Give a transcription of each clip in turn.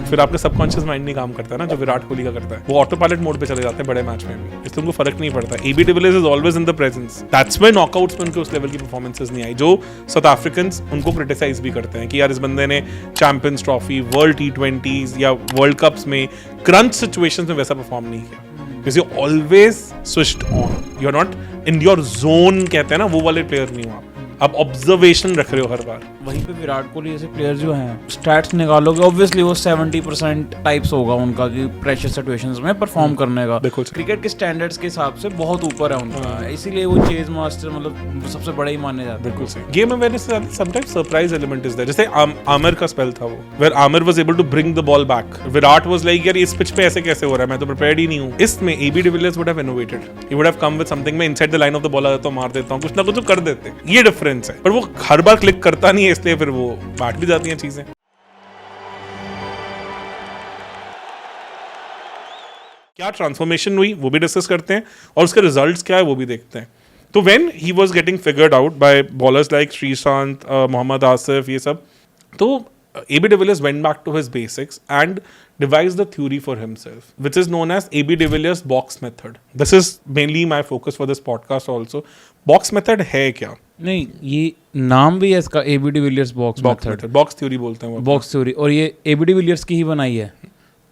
फिर आपका subconscious mind नहीं काम करता ना, जो विराट कोहली का करता है, वो ऑटो पायलट मोड पे चले जाते हैं बड़े मैच में भी, इसलिए उनको फर्क नहीं पड़ता। AB de Villiers is always in the presence, that's why knockouts में उनके उस लेवल की परफॉर्मेंसेस नहीं आई, जो साउथ अफ्रीकन्स उनको क्रिटिसाइज भी करते हैं कि यार इस बंदे ने चैंपियंस ट्रॉफी, वर्ल्ड T20s या वर्ल्ड कप्स में क्रंच सिचुएशंस में वैसा परफॉर्म नहीं किया, because you always switched on, you're not in your zone, कहते हैं ना, वो वाले प्लेयर नहीं हो आप ऑब्जर्वेशन रख रहे हो हर बार। वहीं पे विराट कोहली जैसे प्लेयर जो हैं, स्टैट्स निकालोगे ऑब्वियसली वो 70% टाइप्स होगा उनका कि प्रेशर सिचुएशंस में परफॉर्म करने का, बिल्कुल क्रिकेट के स्टैंडर्ड्स के हिसाब से बहुत ऊपर है उनका, इसीलिए वो चेज मास्टर मतलब सबसे बड़ा ही माने जाते हैं। बिल्कुल सही। गेम अवेयरनेस से sometimes surprise element is there, जैसे आमिर का स्पेल था वो, where Aamir was able to bring the ball back, Virat was like यार इस पिच पे ऐसे कैसे हो रहा है, मैं तो प्रिपेयर्ड ही नहीं हूं। इसमें AB de Villiers would have innovated, he would have come with something, मैं inside the line of the ball आ जाता हूं, मार देता हूं, कुछ ना कुछ तो कर देते, ये डिफरेंस है। पर वो हर बार क्लिक करता नहीं है, इसलिए फिर वो बैठ भी जाती हैं चीजें। क्या ट्रांसफॉर्मेशन हुई वो भी डिस्कस करते हैं, और उसके रिजल्ट्स क्या है वो भी देखते हैं। तो when he was getting figured out by bowlers like Sreesanth, Mohammad Asif, ये सब, तो AB de Villiers went back to his basics and devised the theory for himself, which is known as AB de Villiers box method. This is mainly my focus for this podcast also. Box method है क्या? नहीं, ये नाम भी है इसका, AB de Villiers box method, box theory बोलते हैं वो, box theory, और ये AB de Villiers की ही बनाई है।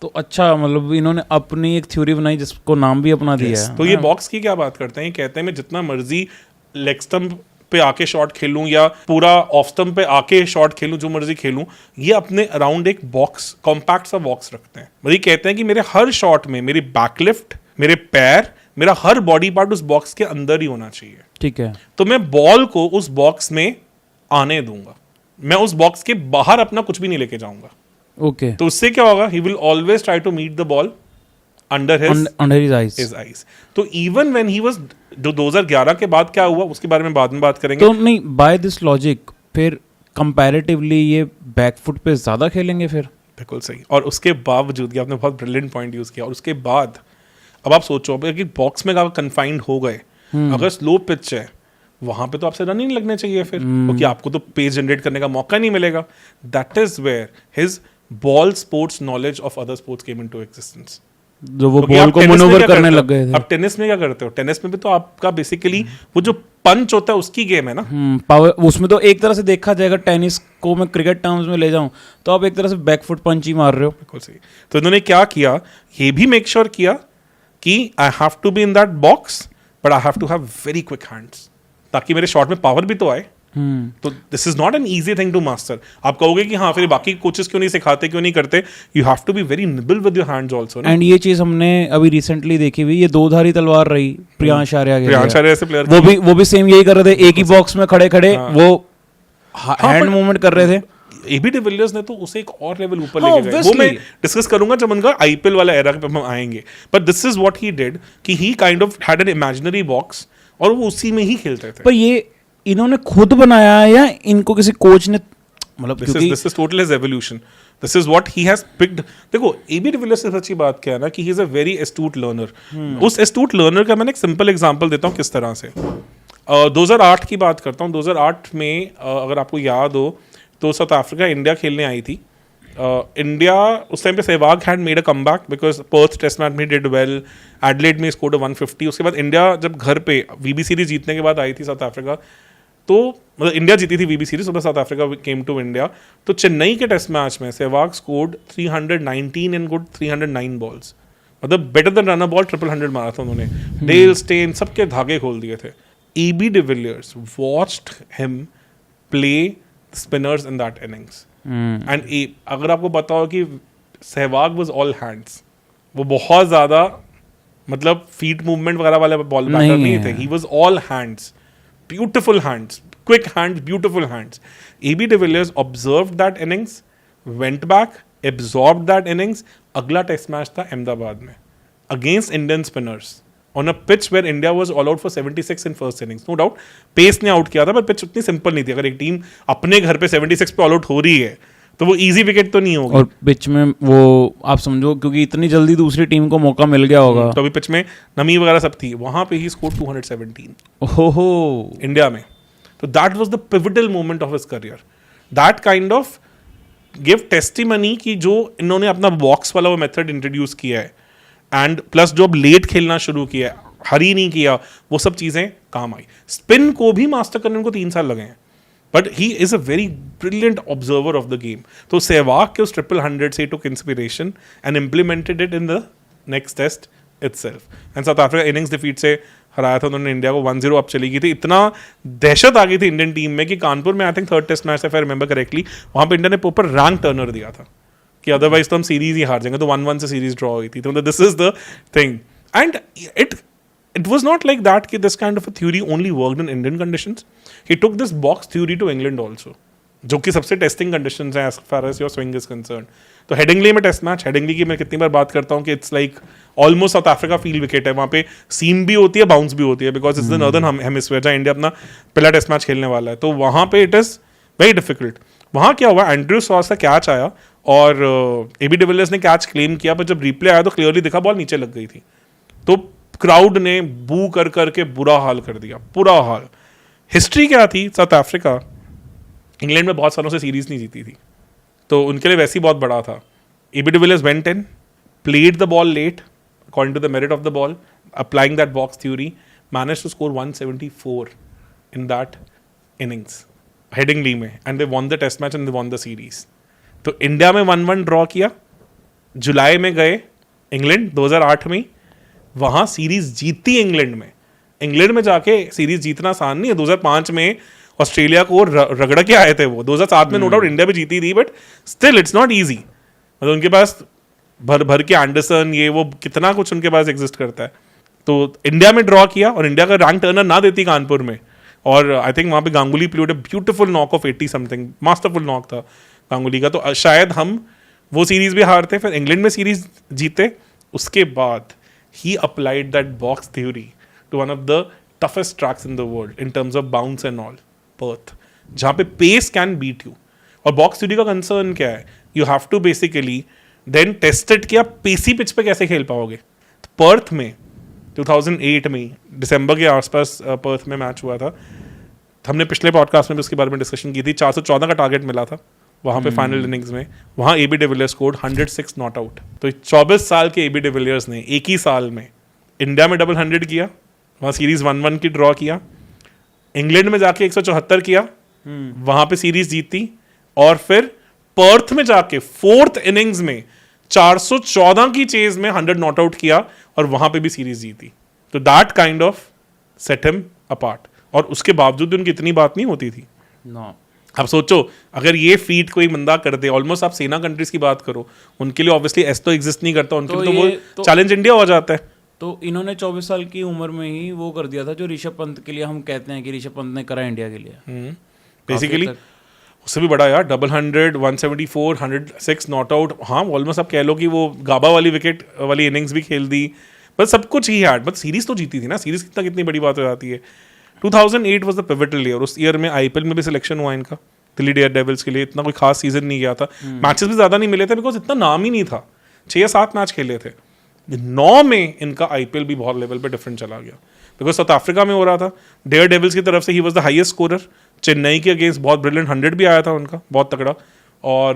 तो अच्छा, मतलब इन्होंने अपनी एक थ्योरी बनाई जिसको नाम भी अपना दिया है। तो ये बॉक्स की क्या बात करते हैं, कहते हैं मैं जितना मर्जी लेग स्टंप पे आके शॉट खेलूं या पूरा ऑफ स्टंप पे आके शॉट खेलूं, जो मर्जी खेलूं, ये अपने अराउंड एक बॉक्स, कॉम्पैक्ट सा बॉक्स रखते हैं। मतलब कहते हैं कि मेरे हर शॉट में मेरी बैकलिफ्ट, मेरे पैर, मेरा हर बॉडी पार्ट उस बॉक्स के अंदर ही होना चाहिए। ठीक है, तो मैं बॉल को उस बॉक्स में आने दूंगा, मैं उस बॉक्स के बाहर अपना कुछ भी नहीं लेके जाऊंगा। ओके, तो उससे क्या होगा, he will always try to meet the ball under his eyes. तो इवन व्हेन ही वाज, जो 2011 के बाद क्या हुआ उसके बारे में बाद में बात करेंगे। तो नहीं, बाय दिस लॉजिक फिर कंपैरेटिवली ये बैकफुट पे ज्यादा खेलेंगे फिर। बिल्कुल सही। और उसके बावजूद, आपने बहुत ब्रिलियंट पॉइंट यूज किया, और उसके बाद अब आप सोचो कि बॉक्स में अगर कन्फाइंड हो गए, अगर स्लो पिच है वहां पे तो आपसे रन ही नहीं लगने चाहिए फिर, क्योंकि आपको तो पेस जनरेट करने का मौका नहीं मिलेगा। That is where his ball sports knowledge of other sports came into existence, जो वो बॉल को मैनूवर करने लग गए थे। अब टेनिस में क्या करते हो, टेनिस में भी तो आपका बेसिकली वो जो पंच होता है उसकी गेम है ना, पावर। उसमें तो एक तरह से देखा जाएगा, टेनिस को मैं क्रिकेट टर्म्स में ले जाऊं तो आप एक तरह से बैकफुट पंच ही मार रहे हो। बिल्कुल सही। तो इन्होंने क्या किया, ये भी मेक श्योर किया कि I have to be in that box but I have to have very quick hands, ताकि मेरे शॉट में पावर भी तो आए। तो this is not an easy thing to master. आप कहोगे कि हाँ फिर बाकी कोचेस क्यों नहीं सिखाते, क्यों नहीं करते, you have to be very nimble with your hands also. And ये चीज हमने अभी रिसेंटली देखी हुई, ये दो धारी तलवार रही प्रियांश आर्या ऐसे प्लेयर, वो भी सेम यही कर रहे थे, एक ही बॉक्स में खड़े खड़े वो हैंड मूवमेंट कर रहे थे। एबी डिविलियर्स ने तो उसे एक और लेवल ऊपर लेके गए, वो मैं डिस्कस करूंगा जब उनका आईपीएल वाला एरा पे हम आएंगे। But this is what he did, कि he kind of had an imaginary box और वो उसी में ही खेलते थे। पर ये इन्होंने खुद बनाया है या इनको किसी कोच ने, मतलब this is total his evolution, this is what he has picked. देखो एबी डिविलियर्स से सच्ची बात क्या है ना, कि he is a very astute learner. उस एस्टूट लर्नर का मैंने एक सिंपल एग्जांपल देता हूँ किस तरह से। 2008 की बात करता हूँ। 2008 में अगर आपको याद हो तो साउथ अफ्रीका इंडिया खेलने आई थी। इंडिया उस टाइम पे Sehwag had made a comeback because Perth test match में डिड वेल, एडलेड में स्कोर्ड 150। उसके बाद इंडिया जब घर पे वीबी सीरीज जीतने के बाद आई थी साउथ अफ्रीका, तो मतलब इंडिया जीती थी VB series, South Africa came to India. तो चेन्नई के टेस्ट मैच में Sehwag scored 319 in good 309 balls, मतलब बेटर देन रनर बॉल, 100 मारा था उन्होंने। डेल स्टेन सबके धागे खोल दिए थे। AB de Villiers watched him play spinners in that innings and अगर आपको पता हो कि सहवाग वाज ऑल हैंड्स, वो बहुत ज्यादा मतलब फीट मूवमेंट वगैरह वाले बॉल बैटर नहीं थे, he was all hands, beautiful hands, quick hands, beautiful hands. AB de Villiers observed that innings, went back, absorbed that innings. अगला टेस्ट मैच था अहमदाबाद में against Indian spinners on a pitch where India was all out for 76 in first innings. No doubt pace ने out किया था, पर pitch उतनी simple नहीं थी। अगर एक टीम अपने घर पे 76 पे ऑल आउट हो रही है तो वो इजी विकेट तो नहीं होगी। और पिच में वो आप समझो, क्योंकि इतनी जल्दी दूसरी टीम को मौका मिल गया होगा, तो अभी पिच में नमी वगैरह सब थी, वहां पे ही स्कोर 217 ओहो इंडिया में। तो that was the pivotal moment of his career. That kind of give testimony कि जो इन्होंने अपना बॉक्स वाला वो मेथड इंट्रोड्यूस किया है एंड प्लस जो अब लेट खेलना शुरू किया है, हरी नहीं किया, वो सब चीज़ें काम आई. स्पिन को भी मास्टर करने को 3 साल लगे हैं, but he is a very brilliant observer of the game. तो सहवाग के उस 100 से took inspiration and implemented it in the next test itself. And South Africa innings defeat से हराया था उन्होंने इंडिया को 1-0 अप चली गई थी. इतना दहशत आ गई थी इंडियन टीम में कि कानपुर में I think 3rd test match, if I remember correctly, वहाँ पे इंडिया ने प्रॉपर रैंक टर्नर दिया था कि अदरवाइज तो हम सीरीज ही हार जाएंगे. तो 1-1 से सीरीज ड्रॉ हुई थी. तो this is the thing. And it was not like that कि this kind of a theory only worked in Indian conditions. He took this box theory to England also, जो कि सबसे टेस्टिंग कंडीशंस हैं as far as your swing is concerned. तो Headingley में test match, Headingley की मैं कितनी बार बात करता हूँ कि it's like almost south Africa field wicket है. वहाँ पे सीम भी होती है, बाउंस भी होती है, because it's the northern hemisphere जहाँ इंडिया अपना पहला टेस्ट मैच खेलने वाला है. तो वहाँ पे इट इज़ वेरी डिफिकल्ट. वहाँ क्या हुआ, एंड्रयू सॉस का कैच आया और एबी डिविलियर्स ने कैच क्लेम किया, पर जब रिप्ले आया तो क्लियरली दिखा बॉल नीचे लग गई थी. तो क्राउड ने बू कर करके बुरा हाल कर दिया, बुरा हाल. हिस्ट्री क्या थी, साउथ अफ्रीका इंग्लैंड में बहुत सालों से सीरीज नहीं जीती थी, तो उनके लिए वैसे ही बहुत बड़ा था. AB de Villiers went in, played the ball late according to the merit of the ball, applying that box theory, manage to score 174 in that innings Headingley में, and they won the test match and they won the series. तो India में 1-1 draw किया, जुलाई में गए England 2008 में, वहाँ series जीती England में. इंग्लैंड में जाके सीरीज जीतना आसान नहीं है. 2005 में ऑस्ट्रेलिया को रगड़ के आए थे वो. 2007 में नो डाउट इंडिया भी जीती थी, but still it's not easy. मतलब उनके पास भर के एंडरसन ये वो कितना कुछ उनके पास एग्जिस्ट करता है. तो इंडिया में ड्रॉ किया और इंडिया का रैंक टर्नर ना देती कानपुर में, और आई थिंक वहाँ पे Ganguly played a beautiful knock off 80 something, masterful knock था गांगुली का. तो शायद हम वो सीरीज भी हारते, फिर इंग्लैंड में सीरीज जीते. उसके बाद he applied that box theory to one of the toughest tracks in the world in terms of bounce and all, Perth, जहाँ पे pace can beat you. और box theory का concern क्या है, you have to basically then test it कि आप pacey pitch पे कैसे खेल पाओगे. पर्थ में 2008 में दिसंबर के आसपास पर्थ में मैच हुआ था. हमने पिछले पॉडकास्ट में भी उसके बारे में डिस्कशन की थी. 414 का टारगेट मिला था वहाँ पे फाइनल इनिंग्स में. वहाँ AB de Villiers scored 106 not out. तो 24 साल के एबी डिविलियर्स ने एक ही साल में इंडिया में डबल 100 किया, वहाँ सीरीज 1-1 की ड्रॉ किया, इंग्लैंड में जाके 174 किया, वहाँ पे सीरीज जीती, और फिर पर्थ में जाके 4th इनिंग्स में 414 की चेज में 100 नॉट आउट किया और वहाँ पे भी सीरीज जीती. तो that kind of set him apart. और उसके बावजूद भी उनकी इतनी बात नहीं होती थी. अब सोचो अगर ये फीट कोई बंदा कर दे, ऑलमोस्ट आप सेना कंट्रीज की बात करो, उनके लिए ऑब्वियसली एस तो एग्जिस्ट नहीं करता, उनके लिए तो वो चैलेंज इंडिया हो जाता है. तो इन्होंने 24 साल की उम्र में ही वो कर दिया था जो ऋषभ पंत के लिए हम कहते हैं कि ऋषभ पंत ने करा इंडिया के लिए. बेसिकली उससे भी बड़ा यार, डबल 100, 174, 106 नॉट आउट. हाँ ऑलमोस्ट आप कह लो कि वो गाबा वाली विकेट वाली इनिंग्स भी खेल दी, बस सब कुछ ही हैड. बट सीरीज तो जीती थी ना, सीरीज कितनी बड़ी बात हो जाती है. 2008 वाज द पिवटल ईयर. उस ईयर में आईपीएल में भी सिलेक्शन हुआ इनका दिल्ली डेयर डेविल्स के लिए. इतना कोई खास सीजन नहीं गया था, मैचेस भी ज्यादा नहीं मिले थे बिकॉज इतना नाम ही नहीं था. 6 या 7 मैच खेले थे. 9 में इनका आईपीएल भी बहुत लेवल पे डिफरेंट चला गया बिकॉज साउथ अफ्रीका में हो रहा था. डेयर डेविल्स की तरफ से he was the highest scorer. Chennai के अगेंस्ट बहुत ब्रिलियंट 100 भी आया था उनका, बहुत तगड़ा. और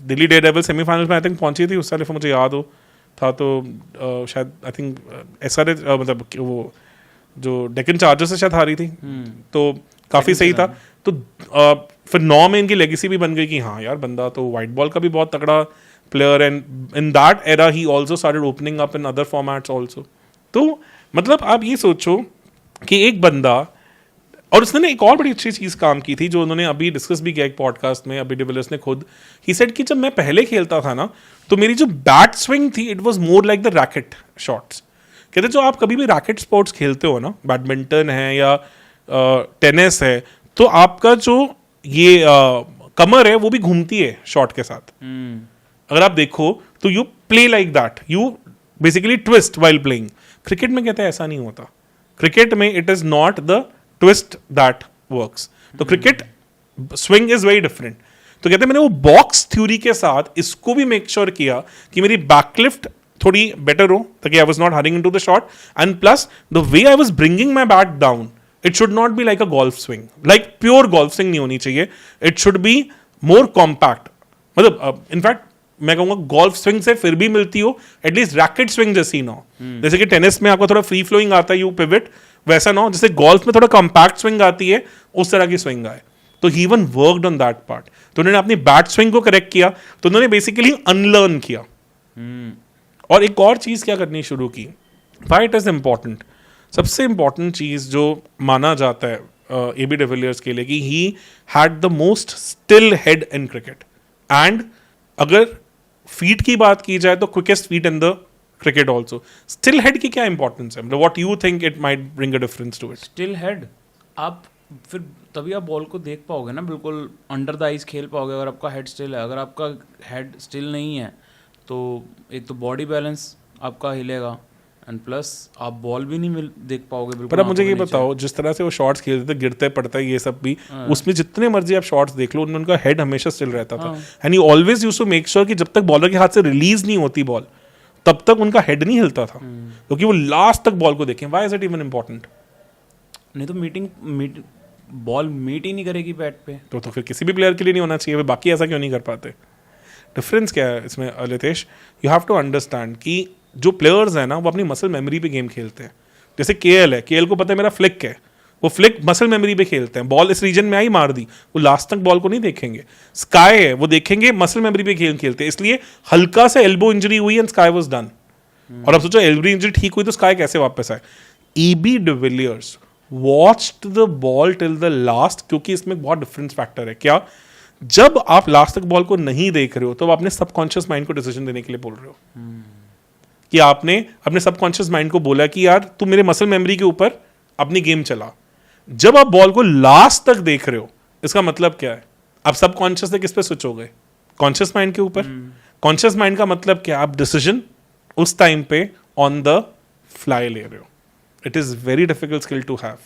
दिल्ली डेयर डेविल्स सेमीफाइनल में आई थिंक पहुंची थी उस साल, मुझे याद हो था. तो शायद आई थिंक SRH मतलब वो जो डेक्कन चार्जर्स से शायद हारी थी. तो काफ़ी सही था. तो फिर 9 में इनकी लेगेसी भी बन गई कि हाँ यार बंदा तो वाइट बॉल का भी बहुत तगड़ा player. And in that era he also started opening up in other formats also. तो मतलब आप ये सोचो कि एक बंदा, और उसने एक और बड़ी अच्छी चीज़ काम की थी जो उन्होंने अभी डिस्कस भी किया एक पॉडकास्ट में, अभी डिविलियर्स ने खुद. ही सेड कि जब मैं पहले खेलता था ना तो मेरी जो बैट स्विंग थी it was more like the racket shots. कहते जो आप कभी भी रैकेट स्पोर्ट्स खेलते हो ना, बैडमिंटन है या टेनिस है, तो आपका जो ये कमर है वो भी घूमती है शॉट के साथ. अगर आप देखो तो you play like that, you basically twist while playing. Cricket में कहते हैं ऐसा नहीं होता. क्रिकेट में it is not the twist that works. तो cricket swing is very different. तो कहते हैं मैंने वो बॉक्स थ्योरी के साथ इसको भी मेक श्योर किया कि मेरी बैकलिफ्ट थोड़ी बेटर हो ताकि I was not hurrying into the shot. And plus the way I was bringing my bat down, it should not be like a golf swing, like pure golf swing नहीं होनी चाहिए. It should be more compact. मतलब in fact मैं कहूंगा golf swing से फिर भी मिलती हो, एटलीस्ट रैकेट स्विंग जैसी ना हो। जैसे कि टेनिस में आपको थोड़ा फ्री फ्लोइंग आता है, यू पिवट, वैसा ना हो। जैसे गोल्फ में थोड़ा कॉम्पैक्ट स्विंग आती है, उस तरह की स्विंग आए। तो he even worked on that part. तो उन्होंने अपनी बैट स्विंग को करेक्ट किया, तो उन्होंने बेसिकली अनलर्न किया। और एक और चीज क्या करनी शुरू की, व्हाई इट इज इंपॉर्टेंट, सबसे इंपॉर्टेंट चीज जो माना जाता है एबी डिविलियर्स के लिए, कि he had the most still head in cricket. And अगर फीट की बात की जाए तो quickest feet in the cricket also. Still head की क्या इंपॉर्टेंस है, what you think it might bring a difference to it? Still head, आप फिर तभी आप बॉल को देख पाओगे ना, बिल्कुल अंडर द आइज खेल पाओगे अगर आपका हेड स्टिल है। अगर आपका हेड स्टिल नहीं है तो एक तो बॉडी बैलेंस आपका हिलेगा, एंड प्लस आप बॉल भी नहीं देख पाओगे बिल्कुल। पर अब मुझे ये बताओ, जिस तरह से वो शॉट्स खेलते थे, गिरते पड़ता है ये सब भी, उसमें जितने मर्जी आप शॉट्स देख लो, उनमें उनका हेड हमेशा स्टिल रहता था। And you always used to make sure कि जब तक बॉलर के हाथ से रिलीज नहीं होती बॉल, तब तक उनका हेड नहीं हिलता था, क्योंकि वो लास्ट तक बॉल को देखें। Why is it even important? नहीं तो बॉल मीट ही नहीं करेगी बैट पे। तो फिर किसी भी प्लेयर के लिए नहीं होना चाहिए, वे बाकी ऐसा क्यों नहीं कर पाते? डिफरेंस क्या है इसमें Litesh? You have to understand कि जो प्लेयर्स हैं ना, वो अपनी मसल मेमोरी पे गेम खेलते हैं। जैसे केएल है, केएल को पता है मेरा फ्लिक है, वो फ्लिक मसल मेमोरी पे खेलते हैं। बॉल इस रीजन में आई, मार दी, वो लास्ट तक बॉल को नहीं देखेंगे। स्काई है, वो देखेंगे मसल मेमोरी पे गेम खेलते हैं। इसलिए हल्का सा एल्बो इंजरी हुई एंड स्काई वाज डन। और अब सोचो एल्बो इंजरी ठीक हुई तो स्काई कैसे वापस आए? AB de Villiers watched the ball till the last, क्योंकि इसमें बहुत डिफरेंस फैक्टर है। क्या? जब आप लास्ट तक बॉल को नहीं देख रहे हो तो आप अपने सबकॉन्शियस माइंड को डिसीजन देने के लिए बोल रहे हो। कि आपने अपने सबकॉन्शियस माइंड को बोला कि यार तू मेरे मसल मेमोरी के ऊपर अपनी गेम चला। जब आप बॉल को लास्ट तक देख रहे हो, इसका मतलब क्या है? आप सबकॉन्शियस से किस पे स्विच हो गए? कॉन्शियस माइंड के ऊपर। कॉन्शियस माइंड का मतलब क्या? आप डिसीजन उस टाइम पे ऑन द फ्लाई ले रहे हो। It is very difficult skill to have,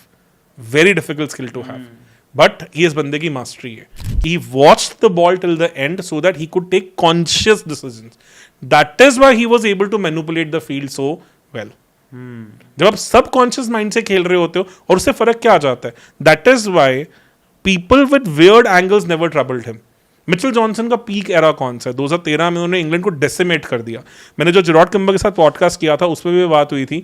very difficult skill to have, but ये इस बंदे की मास्टरी है कि he watched the ball till the end so that he could take conscious decisions. That is why he was able to manipulate the field so well. जब आप subconscious mind से खेल रहे होते हो, और उससे फर्क क्या आ जाता है? That is why people with weird angles never troubled him. Mitchell Johnson का पीक एरा कौन सा है? 2013 में उन्होंने इंग्लैंड को डेसिमेट कर दिया। मैंने जो जेरॉड किम्बर के साथ पॉडकास्ट किया था, उसमें भी बात हुई थी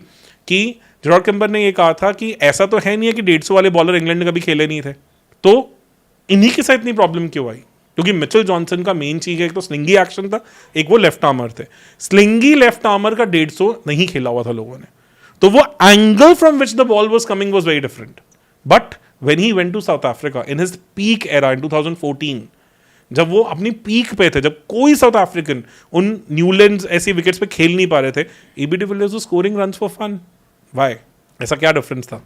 कि जेरॉड किम्बर ने ये कहा था कि ऐसा तो है नहीं है कि 150 वाले बॉलर इंग्लैंड ने कभी खेले नहीं थे, तो इन्हीं के साथ इतनी प्रॉब्लम क्यों आई? क्योंकि मिचेल जॉनसन का मेन चीज है, एक तो स्लिंगी एक्शन था, एक वो लेफ्ट आर्मर थे। स्लिंगी लेफ्ट आर्मर का 150 नहीं खेला हुआ था लोगों ने, तो वो angle from which the ball was coming was very different. But when he went to South Africa in his peak era in 2014, जब वो अपनी पीक पे थे, जब कोई साउथ अफ्रीकन उन न्यूलैंड्स ऐसी विकेट्स पे खेल नहीं पा रहे थे, AB de Villiers was scoring runs for fun. Why? ऐसा क्या डिफरेंस था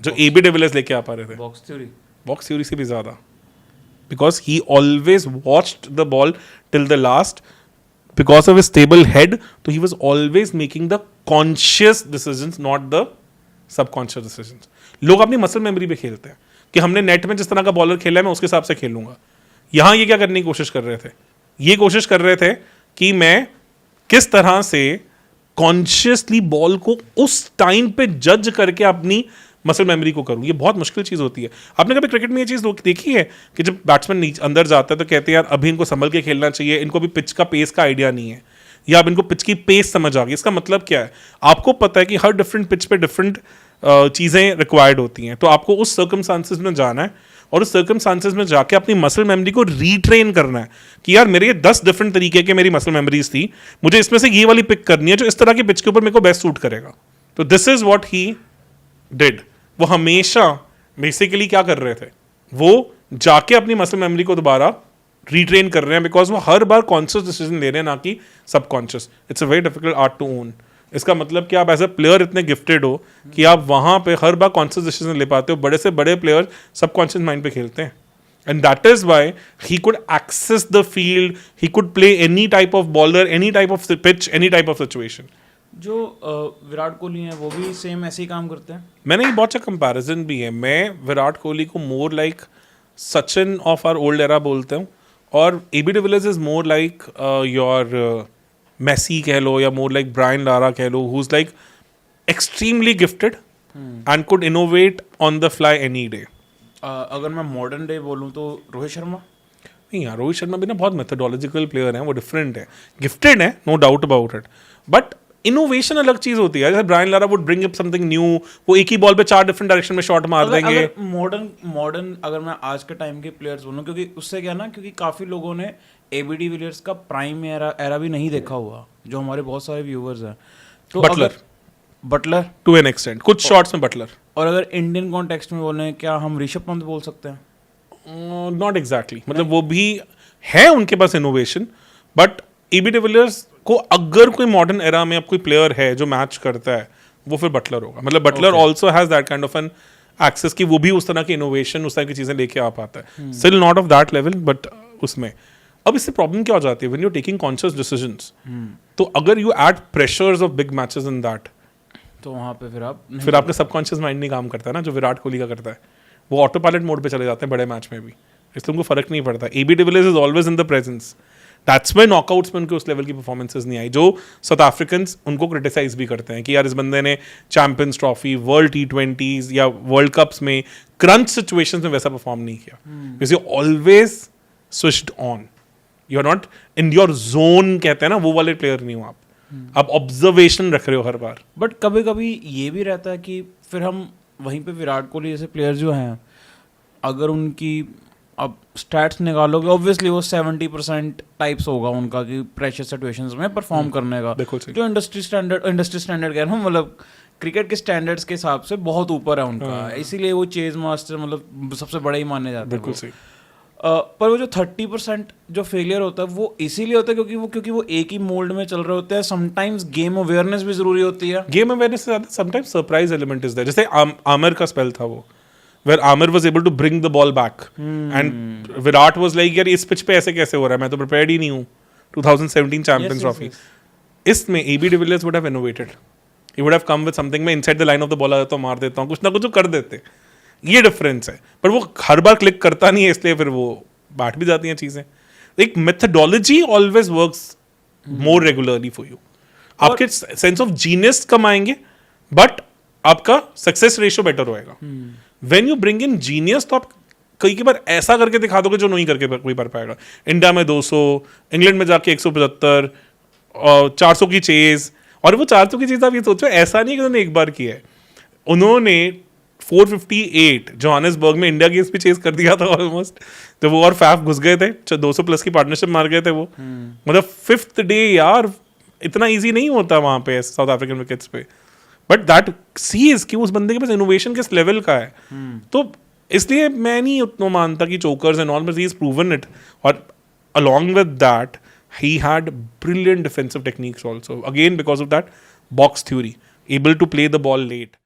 जो एबी डिविलियर्स लेके आ पा रहे थे? बॉक्स थ्योरी से भी ज्यादा, because he always watched the ball till the last, because of his stable head, so he was always making the conscious decisions, not the subconscious decisions. लोग अपनी मसल मेमोरी पे खेलते हैं कि हमने नेट में जिस तरह का बॉलर खेला है मैं उसके हिसाब से खेलूंगा। यहां ये क्या करने की कोशिश कर रहे थे? ये कोशिश कर रहे थे कि मैं किस तरह से कॉन्शियसली बॉल को उस टाइम पे जज करके अपनी मसल मेमोरी को करूं। ये बहुत मुश्किल चीज होती है। आपने कभी क्रिकेट में ये चीज देखी है कि जब बैट्समैन अंदर जाता है तो कहते हैं यार अभी इनको संभल के खेलना चाहिए, इनको भी पिच का पेस का आइडिया नहीं है, या अब इनको पिच की पेस समझ आ गई। इसका मतलब क्या है? आपको पता है कि हर डिफरेंट पिच पे डिफरेंट चीजें रिक्वायर्ड होती हैं, तो आपको उस सर्कमस्टांसेस में जाना है और उस सर्कमस्टांसेस में जाके अपनी मसल मेमोरी को रीट्रेन करना है कि यार मेरे ये 10 डिफरेंट तरीके के मेरी मसल मेमोरीज थी, मुझे इसमें से ये वाली पिक करनी है जो इस तरह की पिच के ऊपर मेरे को बेस्ट सूट करेगा। तो this is what he did. वो हमेशा बेसिकली क्या कर रहे थे? वो जाके अपनी मसल मेमोरी को दोबारा रीट्रेन कर रहे हैं, बिकॉज वो हर बार कॉन्शियस डिसीजन ले रहे हैं, ना कि subconscious. It's a very difficult art to own. इसका मतलब कि आप एज अ प्लेयर इतने गिफ्टेड हो कि आप वहां पे हर बार कॉन्शियस डिसीजन ले पाते हो। बड़े से बड़े प्लेयर सबकॉन्शियस माइंड पे खेलते हैं, and that is why he could access the field, he could play any type of bowler, any type of pitch, any type of situation. जो विराट कोहली हैं वो भी सेम ऐसे ही काम करते हैं। मैंने ये बहुत अच्छा कंपैरिजन भी है। मैं विराट कोहली को more like Sachin of our old era बोलता हूँ, और AB de Villiers is more like your Messi कह लो, या मोर लाइक ब्रायन लारा कह लो, who is like extremely gifted and could innovate on the fly any day. अगर मैं मॉडर्न डे बोलूँ तो रोहित शर्मा। नहीं यार, रोहित शर्मा भी ना बहुत मेथोडोलॉजिकल प्लेयर है, वो डिफरेंट है, गिफ्टेड है, no doubt about it, but innovation अलग चीज होती है. जैसे Brian Lara would bring up something new, वो एक ही बॉल पे 4 डिफरेंट डायरेक्शन में शॉट मार देंगे. मॉडर्न अगर मैं आज के टाइम के प्लेयर्स बोलूं, क्योंकि उससे क्या ना, क्योंकि काफी लोगों ने एबी डिविलियर्स का प्राइम एरा भी नहीं देखा हुआ, जो हमारे बहुत सारे व्यूअर्स हैं. तो बटलर टू एन एक्सटेंट, कुछ शॉट्स में बटलर. और अगर इंडियन कॉन्टेक्स्ट में बोले, क्या हम ऋषभ पंत बोल सकते हैं? नॉट एग्जैक्टली, मतलब वो भी है उनके पास इनोवेशन, बट एबी डिविलियर्स को अगर कोई मॉडर्न एरा में अब कोई प्लेयर है जो मैच करता है, वो फिर बटलर होगा. मतलब Buttler also has that kind of an access कि वो भी उस तरह की इनोवेशन, उस तरह की चीजें लेके आ पाता है. Still not of that level, but उसमें अब इससे प्रॉब्लम क्या हो जाती है, when you taking conscious decisions, तो अगर you add pressures of big matches in that, तो वहां पे फिर आपका सबकॉन्शियस माइंड नहीं काम करता है ना, जो विराट कोहली का करता है. वो ऑटो पायलट मोड पे चले जाते हैं बड़े मैच में भी, इसलिए उनको फर्क नहीं पड़ता. AB de Villiers is always in the presence. That's why knockouts में उनके उस लेवल की परफॉर्मेंसेस नहीं आई, जो साउथ अफ्रीकन्स उनको क्रिटिसाइज भी करते हैं कि यार इस बंदे ने चैंपियंस ट्रॉफी, वर्ल्ड T20s या वर्ल्ड कप्स में क्रंच सिचुएशंस में वैसा परफॉर्म नहीं किया. Because you always switched on, you are not in your zone, कहते हैं ना, वो वाले प्लेयर नहीं हो आप. आप ऑब्जर्वेशन रख रहे हो हर बार. बट कभी कभी ये भी रहता है कि फिर हम वहीं पे विराट कोहली जैसे प्लेयर जो हैं, अगर उनकी अब स्टैट्स निकालोगे, ऑब्वियसली वो 70% टाइप्स होगा उनका कि प्रेशर सिचुएशंस में परफॉर्म करने का, जो इंडस्ट्री स्टैंडर्ड कह रहा हूँ, मतलब क्रिकेट के स्टैंडर्ड्स के हिसाब से बहुत ऊपर है उनका, इसीलिए वो चेज मास्टर मतलब सबसे बड़े ही माने जाते हैं. बिल्कुल सही. पर वो जो 30% जो फेलियर होता है, वो इसीलिए होता है क्योंकि वो एक ही मोल्ड में चल रहे होते हैं. समटाइम्स गेम अवेयरनेस भी जरूरी होती है. गेम अवेयरनेस से ज्यादा sometimes surprise element is there. जैसे आमिर का स्पेल था वो, where Amir was able to bring the ball back, and Virat was like, यार इस पिच पे ऐसे कैसे हो रहा है, मैं तो prepared ही नहीं हूँ. 2017 Champions Trophy. इसमें AB de Villiers would have innovated. He would have come with something, मैं inside the line of the ball आ जाता हूँ, मार देता हूँ, कुछ ना कुछ तो कर देते. ये डिफरेंस है. पर वो हर बार क्लिक करता नहीं है, इसलिए फिर वो बैठ भी जाती हैं चीजें. एक methodology always works more regularly for you. आपके सेंस ऑफ जीनियस कम आएंगे, बट आपका सक्सेस रेशियो बेटर होएगा. When you bring in genius, तो आप कई बार ऐसा करके दिखा दोगे जो नहीं करके कोई कर पाएगा. इंडिया में 200, इंग्लैंड में जाके 175, 400 की चेज. और वो 400 की चीज आप ये सोचो, ऐसा नहीं कि उन्होंने एक बार किया है, उन्होंने 458 जोहानिसबर्ग में इंडिया गेम्स भी चेज कर दिया था ऑलमोस्ट, तो वो और फैफ घुस गए थे, 200 प्लस की पार्टनरशिप मार गए थे वो. मतलब 5th डे यार, इतना ईजी नहीं होता वहां पे साउथ अफ्रीकन विकेट्स पे. बट दैट सीज कि उस बंदे के पास इनोवेशन किस लेवल का है. तो इसलिए मैं नहीं उतना मानता कि chokers and all, but he is proven it. और along with that he had brilliant defensive techniques also, again because of that box theory, able to play the ball late.